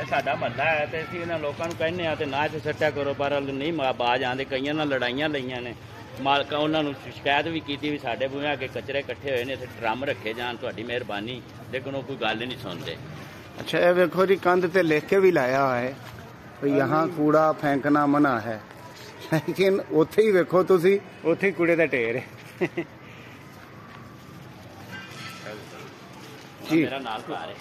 साडा महल्ला है तो असीं इन्हां लोकां नूं कहने आ ते ना इत्थे सट्टिया करो, पर नहीं बाज आंदे। कईयां नाल लड़ाइयां लईयां ने, मालकां उन्हां नूं शिकायत भी कीती भी साडे बूहे अगे कचरे इकट्ठे होए ने, इत्थे ड्रम रखे जान, तुहाडी मेहरबानी, लेकिन वो कोई गल नहीं सुनदे। अच्छा, ये देखो जी, कंध ते लिख के भी लाया है भी यहाँ कूड़ा फेंकना मना है, लेकिन उत्थे ही वेखो तुसी, उत्थे ही कूड़े दा ढेर है। जी मेरा नाल घर है,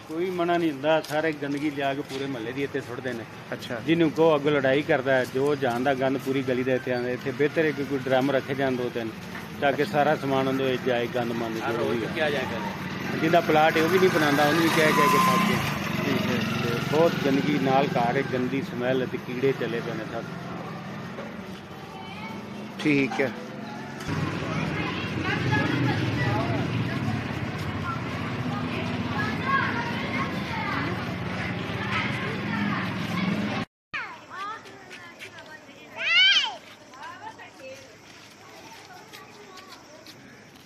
कोई मना नहीं हुंदा, सारे गंदगी लिया के पूरे महल्ले दी इत्थे सुट्टदे ने। अच्छा, जिन्हों को अगो लड़ाई करता है, जो जानदा गंद पूरी गली दे इत्थे आंदे, इत्थे बेहतर है कि कोई ड्रम रखे जान 2-3 ताकि सारा समान उंदे जाए, गंद मंद जो भी क्या जाए करे। जिंदा प्लाट है वो भी नहीं बनांदा, उन्हें भी कह के थक गए। बहुत गंदगी नाल घर है, गंदी स्मैल ते कीड़े चले पे ने सब। ठीक है।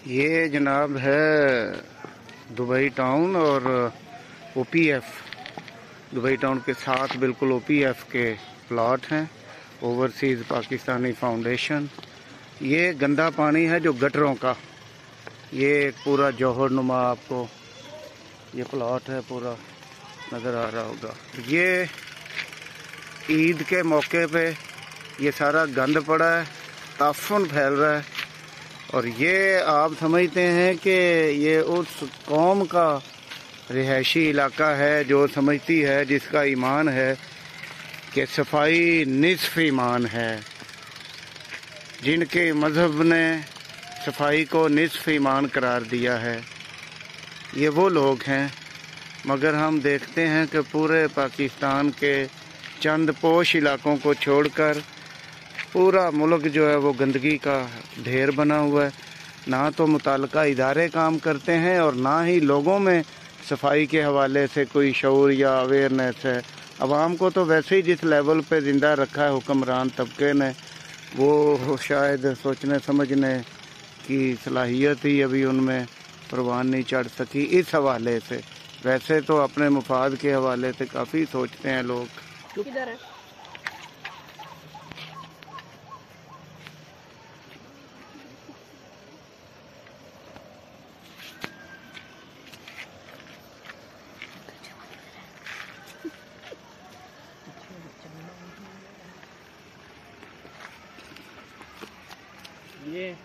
ये जनाब है दुबई टाउन और ओपीएफ, दुबई टाउन के साथ बिल्कुल ओपीएफ के प्लॉट हैं, ओवरसीज़ पाकिस्तानी फाउंडेशन। ये गंदा पानी है जो गटरों का, ये पूरा जौहर नुमा आपको ये प्लॉट है पूरा नज़र आ रहा होगा। ये ईद के मौके पे ये सारा गंद पड़ा है, ताफुन फैल रहा है, और ये आप समझते हैं कि ये उस कौम का रिहायशी इलाका है जो समझती है, जिसका ईमान है कि सफाई निस्फ ईमान है, जिनके मज़हब ने सफाई को निस्फ ईमान करार दिया है, ये वो लोग हैं। मगर हम देखते हैं कि पूरे पाकिस्तान के चंद पोश इलाकों को छोड़कर पूरा मुल्क जो है वो गंदगी का ढेर बना हुआ है। ना तो मुताल्लिका इदारे काम करते हैं और ना ही लोगों में सफाई के हवाले से कोई शऊर या अवेयरनेस है। आवाम को तो वैसे ही जिस लेवल पे ज़िंदा रखा है हुक्मरान तबके ने, वो शायद सोचने समझने की सलाहियत ही अभी उनमें परवान नहीं चढ़ सकी इस हवाले से। वैसे तो अपने मुफाद के हवाले से काफ़ी सोचते हैं लोग। किधर है? ये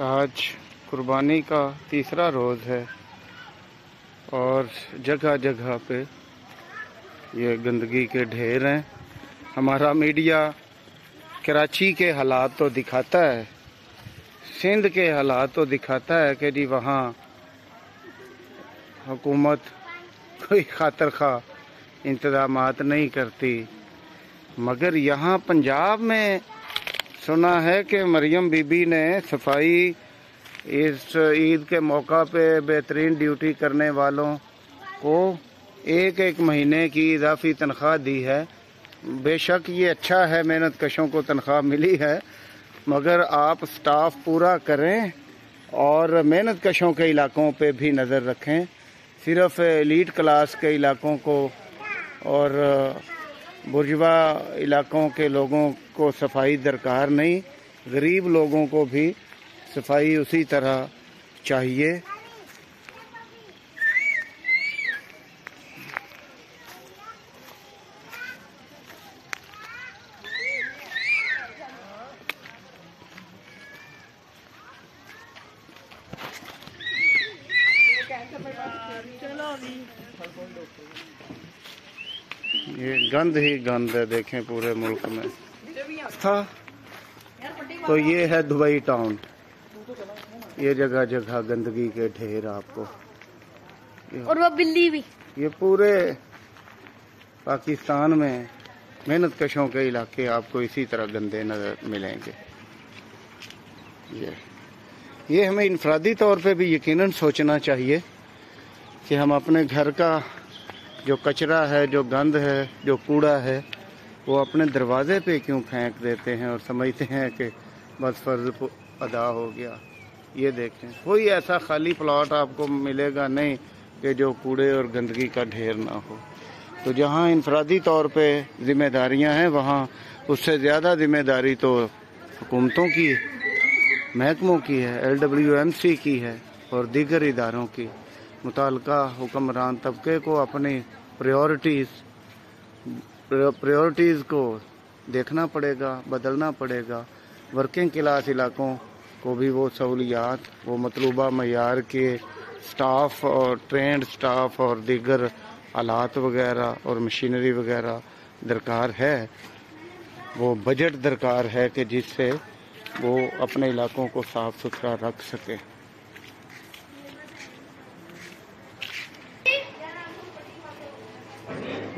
आज कुर्बानी का तीसरा रोज़ है और जगह जगह पे ये गंदगी के ढेर हैं। हमारा मीडिया कराची के हालात तो दिखाता है, सिंध के हालात तो दिखाता है कि जी वहाँ हुकूमत कोई खातर खा इंतज़ामात नहीं करती, मगर यहाँ पंजाब में सुना है कि मरियम बीबी ने सफाई इस ईद के मौका पे बेहतरीन ड्यूटी करने वालों को 1-1 महीने की इजाफी तनख्वाह दी है। बेशक ये अच्छा है, मेहनत कशों को तनख्वाह मिली है, मगर आप स्टाफ पूरा करें और मेहनत कशों के इलाकों पे भी नज़र रखें। सिर्फ एलीट क्लास के इलाकों को और बुर्जुआ इलाकों के लोगों को सफाई दरकार नहीं, गरीब लोगों को भी सफाई उसी तरह चाहिए। ये गंद ही गंद है, देखें पूरे मुल्क में था। तो ये है दुबई टाउन, ये जगह जगह गंदगी के ढेर आपको, और वो बिल्ली भी। ये पूरे पाकिस्तान में मेहनत कशों के इलाके आपको इसी तरह गंदे नजर मिलेंगे। ये हमें इनफरादी तौर पे भी यकीनन सोचना चाहिए कि हम अपने घर का जो कचरा है, जो गंद है, जो कूड़ा है, वो अपने दरवाजे पे क्यों फेंक देते हैं और समझते हैं कि बस फर्ज अदा हो गया। ये देखें, कोई ऐसा खाली प्लॉट आपको मिलेगा नहीं कि जो कूड़े और गंदगी का ढेर ना हो। तो जहाँ इनफरादी तौर पे जिम्मेदारियाँ हैं, वहाँ उससे ज़्यादा जिम्मेदारी तो हुकूमतों की, महकमों की है, LWMC की है और दीगर इदारों की। मुताल्लिका हुक्मरान तबके को अपनी प्रायोरिटीज़ को देखना पड़ेगा, बदलना पड़ेगा। वर्किंग क्लास इलाकों को भी वो सहूलियात, वो मतलूबा मयार के स्टाफ और ट्रेंड स्टाफ और दीगर आलात वगैरह और मशीनरी वगैरह दरकार है। वो बजट दरकार है कि जिससे वो अपने इलाकों को साफ सुथरा रख सके।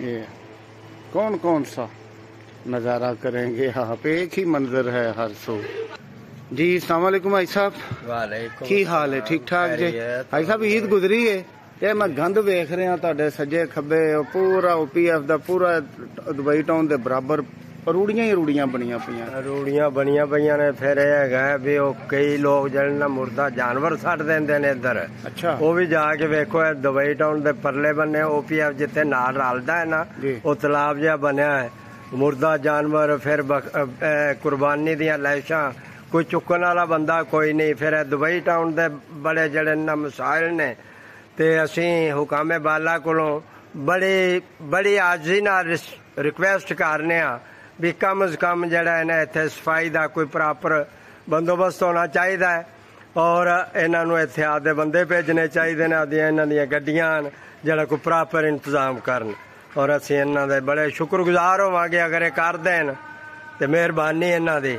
ये कौन कौन सा नज़ारा करेंगे आप, एक ही मंजर है हर सो। जी अस्सलाम वालेकुम भाई साहब, की हाल है? ठीक ठाक जी भाई साहब, ईद गुजरी है ते मैं गंद वेख रहा तुहाडे सज्जे खब्बे, पूरा OPF दा पूरा दुबई टाउन दे बराबर रूड़ियां ही रूड़ियां बनिया पईयां ने। फिर है भी कई लोग जड़े ना मुर्दा जानवर सट देंदे ने इधर। अच्छा, वो भी जाके वेखो दुबई टाउन दे परले बन्ने OPF जिथे नाल रलदा है ना, वो तालाब जिहा बनया है, मुर्दा जानवर, फिर कुर्बानी दियां लाशां, कोई चुकन वाला बंदा कोई नहीं। फिर दुबई टाउन दे बड़े जड़े ना मसाइल ने, ते असीं हुकामे बाला कोलों बड़ी आजी नाल रिक्वेस्ट करने आ भी कम अज कम जड़ा है ना इत्थे सफाई दा कोई प्रॉपर बंदोबस्त होना चाहिए है, और इन्हां नूं इत्थे आदे बंदे भेजने चाहिए ने, आदियां इन्हां दियां गड्डियां जड़ा कोई प्रॉपर इंतजाम करन। और असीं इन्हां दे बड़े शुक्रगुजार होवांगे अगर ये कर देन, ते मेहरबानी इन्हां दी।